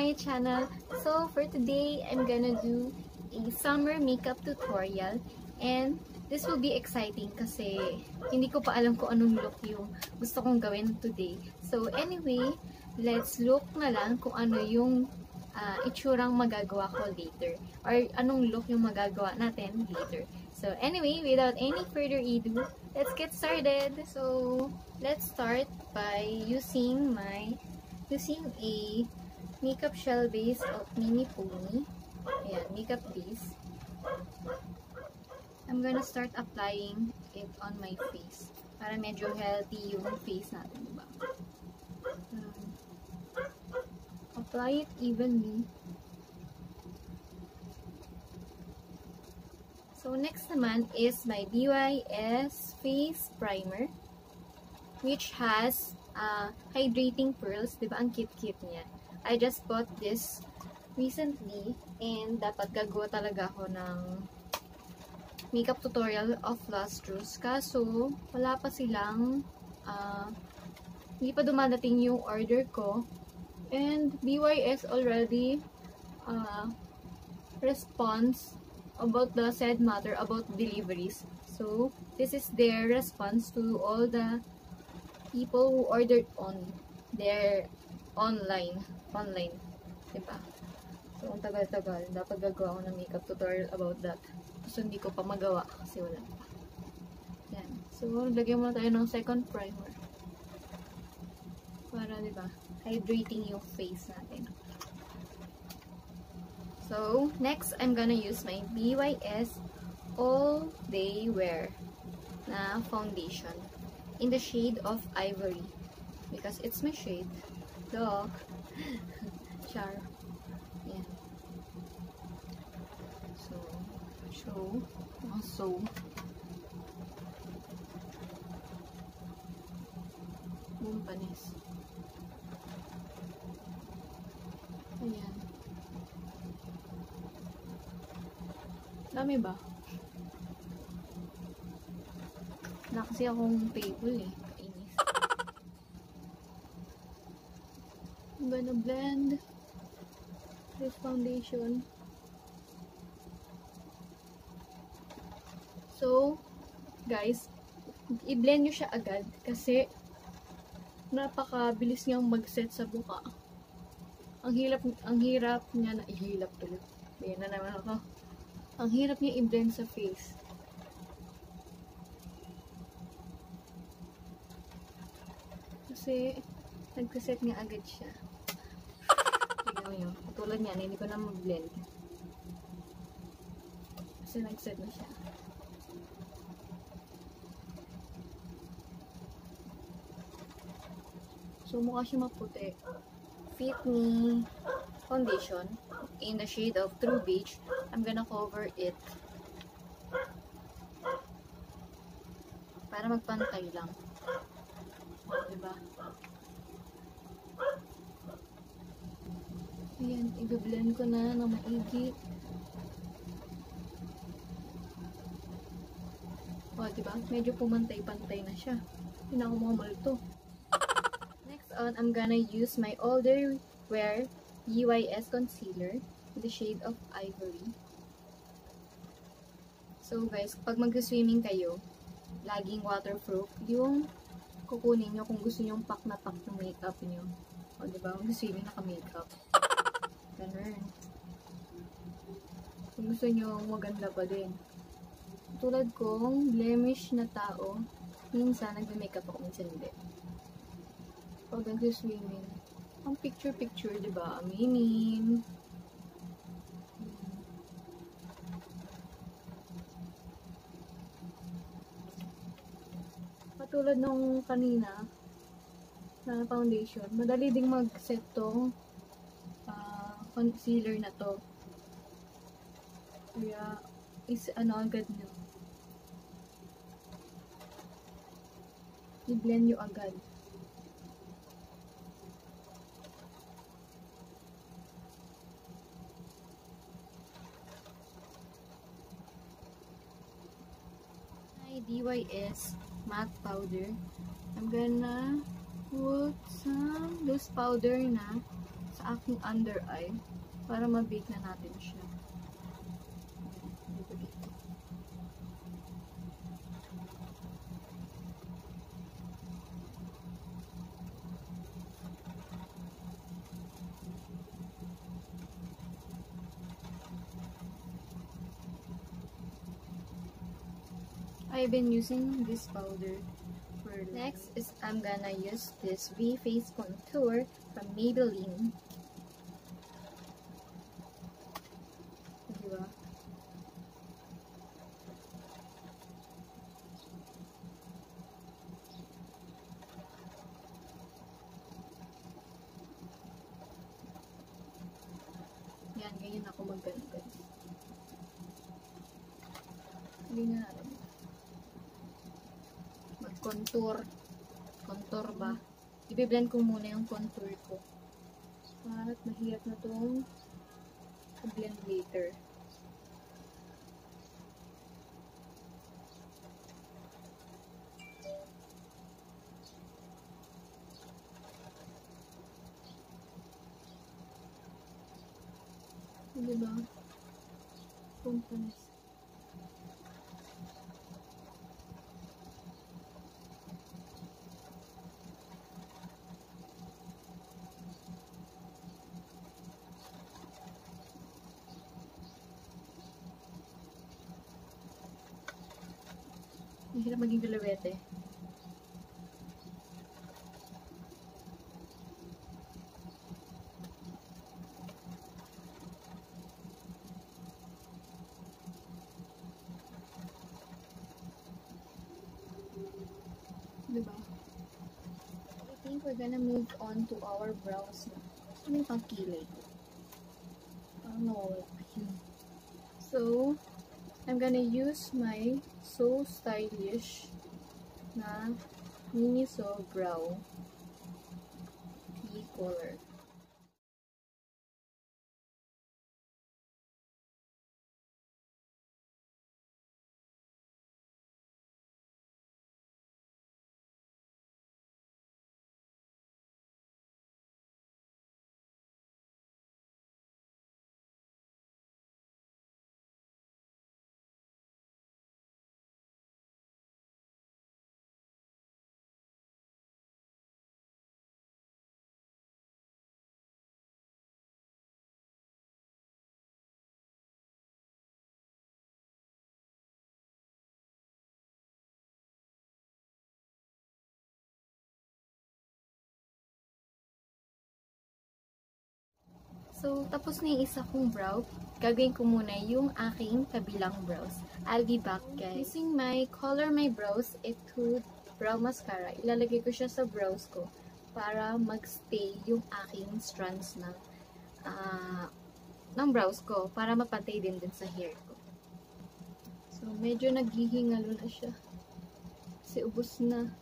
my channel. So for today, I'm gonna do a summer makeup tutorial, and this will be exciting kasi hindi ko pa alam kung anong look yung gusto kong gawin today. So anyway, let's look na lang kung ano yung itsurang magagawa ko later, or anong look yung magagawa natin later. So anyway, without any further ado, let's get started. So let's start by using a makeup shell base of Mini Pony. Ayan, makeup base. I'm gonna start applying it on my face para medyo healthy yung face natin, diba? Apply it evenly. So, next naman is my BYS Face Primer, which has hydrating pearls. Diba? Ang cute-cute niya. I just bought this recently, and dapat gagawa talaga ako ng makeup tutorial of lustrous. Kaso, wala pa silang, hindi pa dumadating yung order ko. And BYS already responds about the said matter about deliveries. So, this is their response to all the people who ordered on their online. Diba? So, ang tagal-tagal. Dapat gagawa ko ng makeup tutorial about that. So, hindi ko pa magawa kasi wala pa. Yan. So, lagyan muna tayo ng second primer. Para, diba, hydrating yung face natin. So, next, I'm gonna use my BYS All Day Wear na foundation in the shade of Ivory. Because it's my shade. Dog. Char. Yeah. So, bumpanis. Ayan. Dami ba? Wala kasi akong table eh. Kainis. I'm gonna blend this foundation. So, guys, i-blend nyo siya agad kasi napakabilis niyang mag-set sa buka. Ang hirap niya na ihilap tuloy. Ayan na naman ako. Ang hirap niya i-blend sa face. Kasi, nag-set niya agad siya. Tignan mo yun. Tulad niyan, hindi ko na mag-blend. Kasi nag-set na siya. So, mukha siya maputi. Fit Me foundation in the shade of True Beige. I'm gonna cover it para magpantay lang. Diba? Ayan, i-blend ko na ng maigi. Diba? Medyo pumantay-pantay na siya. Hindi na ako mamalto. Next on, I'm gonna use my All Day Wear BYS concealer in the shade of Ivory. So guys, pag mag-swimming kayo, laging waterproof yung kukunin nyo kung gusto nyo pack na pack yung makeup nyo. O diba, mag-swimming naka-makeup. Ganun. Kung gusto nyo maganda pa din. Tulad kong blemish na tao, minsan nagme-makeup ako, minsan hindi. Pag nag-swimming, ang picture-picture, diba? Aminin. Patulad nung kanina na foundation, madali ding mag-set tong concealer na to. Kaya, is agad nyo. I-blend nyo agad. DYS matte powder. I'm gonna put some loose powder na sa sa aking under eye para ma-bake na natin siya. I've been using this powder. Next is I'm gonna use this V-Face Contour from Maybelline. Diba? Yan, ganyan ako mag-ganyan. Hindi nga natin. Contour ba? I-blend ko muna yung contour ko. At mahirap na itong i-blend later. Diba? Contour. Mahirap maging galawete. Diba? I think we're gonna move on to our brows na. Ano yung pangkilay? Ano? So, I'm gonna use my So Stylish na Miniso Brow Key Color. So, tapos na yung isa kong brow. Gagawin ko muna yung aking kabilang brows. I'll be back, guys. Using my Color My Brows Etude Brow Mascara, ilalagay ko siya sa brows ko para mag-stay yung aking strands ng brows ko para mapantay din sa hair ko. So, medyo naghihingalo na siya. Kasi ubos na.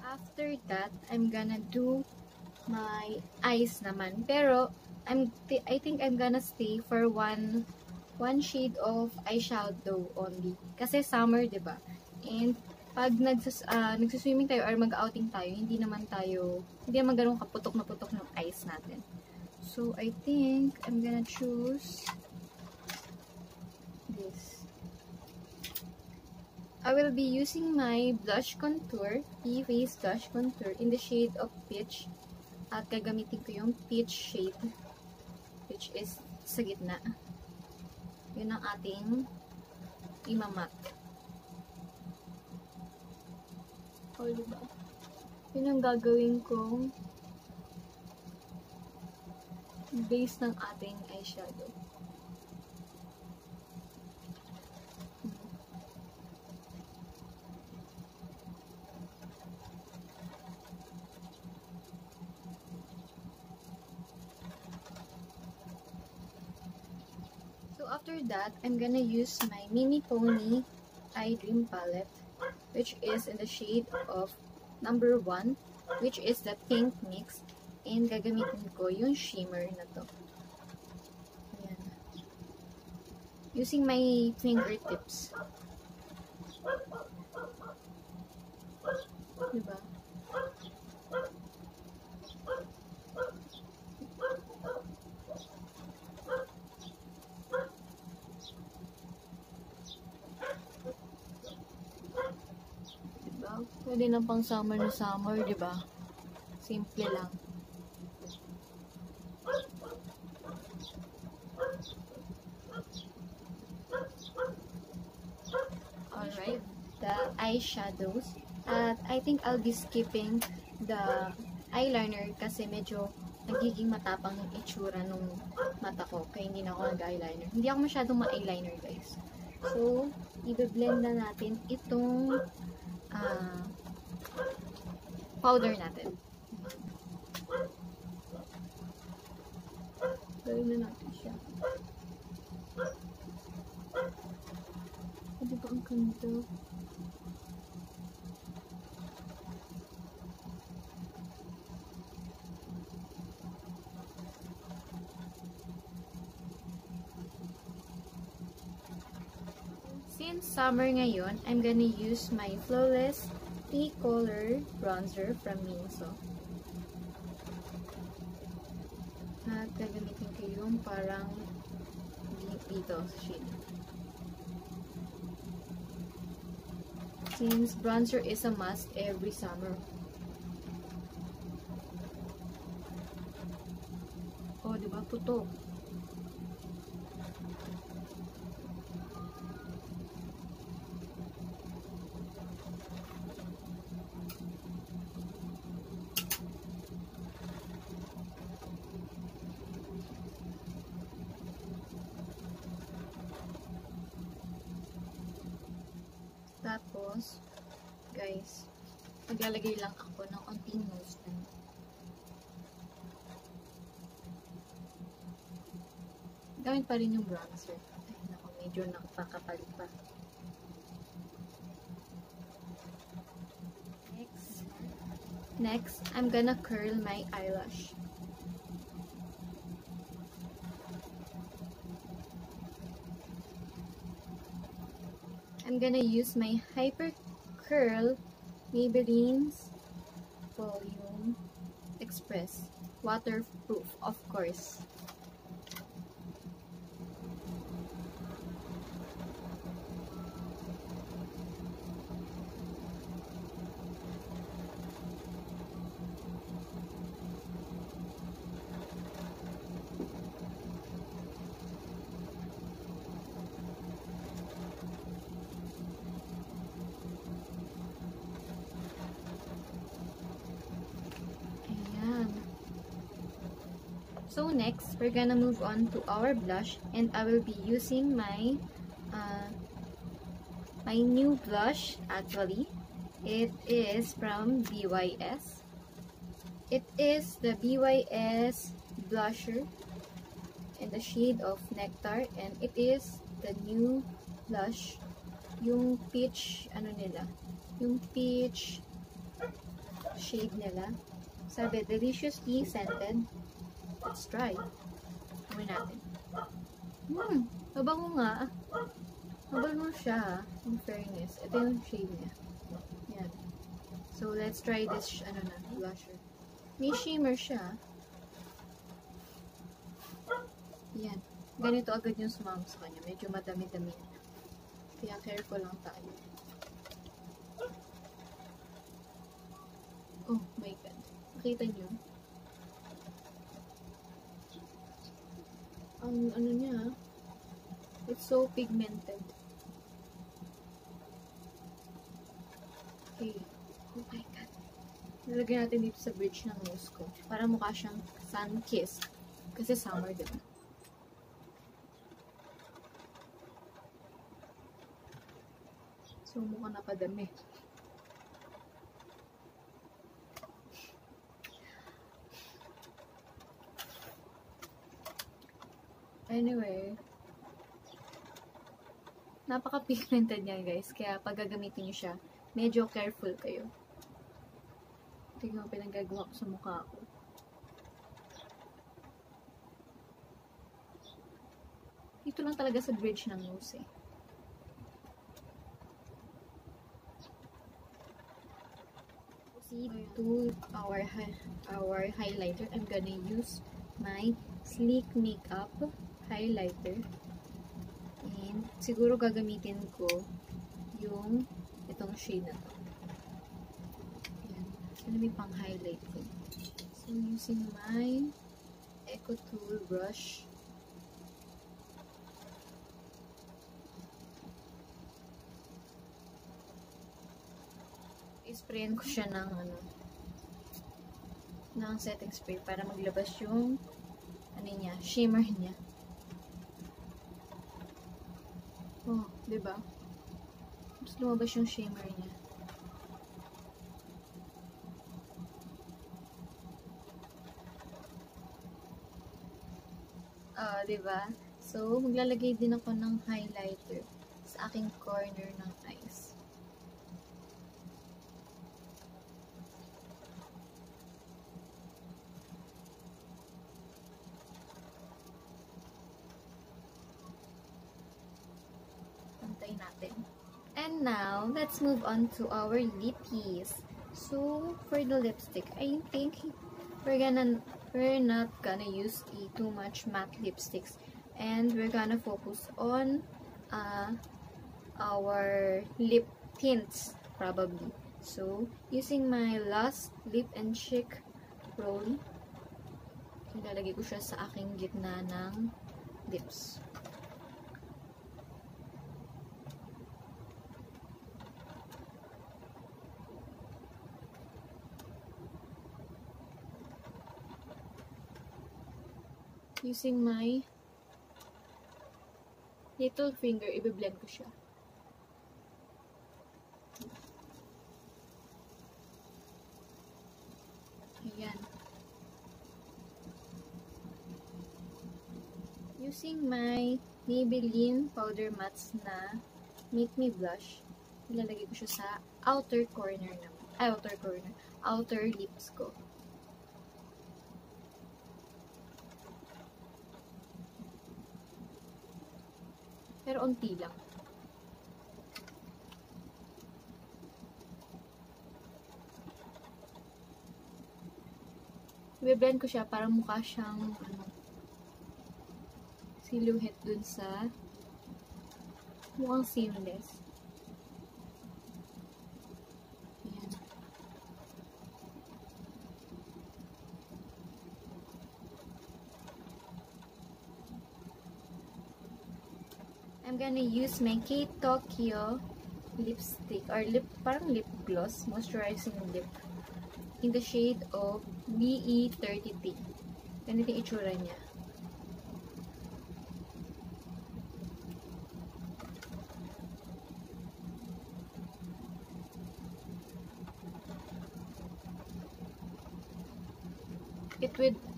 After that, I'm gonna do my eyes naman. Pero, I think I'm gonna stay for one shade of eyeshadow only. Kasi summer, diba? And, pag nagsiswimming tayo or mag-outing tayo, hindi naman ganun kaputok na putok ng eyes natin. So, I think I'm gonna choose this. I will be using my blush contour, Face Blush Contour in the shade of Peach. At gagamitin ko yung peach shade, which is sa gitna. Yun ang ating imamat. O, diba? Yun ang gagawin kong base ng ating eyeshadow. After that, I'm gonna use my Mini Pony Eyedream palette. which is in the shade of number 1, which is the pink mix. And gagamitin ko yung shimmer na to. Ayan. Using my fingertips. Diba? Pwede na pang summer na summer, diba? Simple lang. Alright, the eyeshadows. At I think I'll be skipping the eyeliner kasi medyo nagiging matapang yung itsura nung mata ko. Kaya hindi na ako nag-eyeliner. Hindi ako masyadong ma-eyeliner, guys. So, i-blend na natin itong powder natin. Gawin na natin siya. Pwede ba ang kanto? Since summer ngayon, I'm gonna use my Flawless Tea Color Bronzer from Miniso. At gagamitin ko yung parang dito shade. Since bronzer is a must every summer. Oh, diba? Putok. Tapos, guys, maglalagay lang ako ng konting nose pen. Gamit pa rin yung bronzer. Ay, naku, medyo nakapakapal pa. Next, I'm gonna curl my eyelash. I'm gonna use my Hyper Curl Maybelline's Volume Express. Waterproof, of course. So next, we're gonna move on to our blush, and I will be using my my new blush. Actually, it is from BYS. It is the BYS blusher in the shade of Nectar, and it is the new blush, yung peach yung peach shade nila. Sabi, deliciously scented. Let's try. Gawin natin. Mabango nga. Mabango siya, in fairness. Ito yung shade niya. Yan. So, let's try this, blusher. May shimmer siya. Yan. Ganito agad yung sumama sa kanya. Medyo madami-dami. Kaya careful lang tayo. Oh my God. Nakita niyo? Ang niya, it's so pigmented. Okay. Oh my God. Nalagyan natin dito sa bridge ng nose ko. Para mukha siyang sun-kissed. Kasi summer, diba? So, mukha napadami. Anyway, napaka-pigmented niya, guys. Kaya pag gagamitin niyo siya, medyo careful kayo. Tingnan mo pinagagawa ko sa mukha ko. Dito lang talaga sa bridge ng nose eh. Proceed to our highlighter. I'm gonna use my Sleek Makeup highlighter. And siguro gagamitin ko yung itong shade na to. Ayan. Alam mo pang highlight ko. So, using my Etude brush. Isprayan ko siya ng ng setting spray para maglabas yung niya, shimmer niya. Oh, diba? Mas lumabas yung shimmer niya. Diba? So, maglalagay din ako ng highlighter sa aking corner ng eyes. Natin. And now, let's move on to our lippies. So, for the lipstick, I think we're not gonna use too much matte lipsticks, and we're gonna focus on our lip tints probably. So, using my Last Lip and Cheek roll, ilalagay ko siya sa aking gitna ng lips. Using my little finger, i-blend ko siya. Ayan. Using my Maybelline powder mattes na Make Me Blush, ilalagay ko siya sa outer lips ko. Pero unti lang. I-blend ko siya para mukha siyang silhouette dun sa mukhang seamless. Ayan. I'm gonna use my Kate Tokyo lipstick or parang lip gloss, moisturizing lip in the shade of BE33. Ganito yung itsura niya.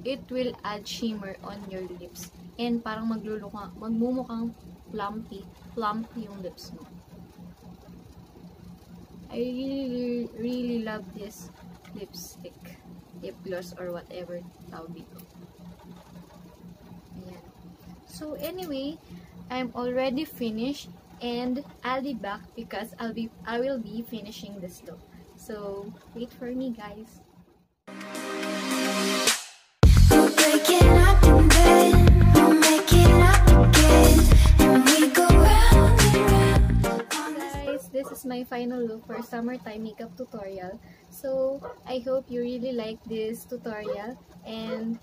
It will add shimmer on your lips and parang magmumukhang plump yung lips mo. I really love this lipstick, lip gloss, or whatever tawag dito. Ayan. So anyway, I'm already finished and I'll be back because I will be finishing this look. So wait for me, guys. Waking up in bed, I'm waking up again, and we go round and round. Guys, this is my final look for summertime makeup tutorial. So I hope you really like this tutorial, and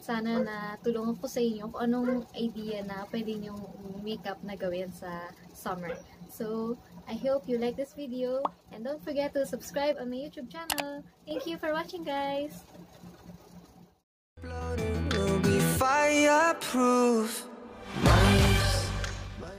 sana na tulungan ko sa inyo kung anong idea na pwede nyong makeup na gawin sa summer. So I hope you like this video, and don't forget to subscribe on my YouTube channel. Thank you for watching, guys. We'll be fireproof.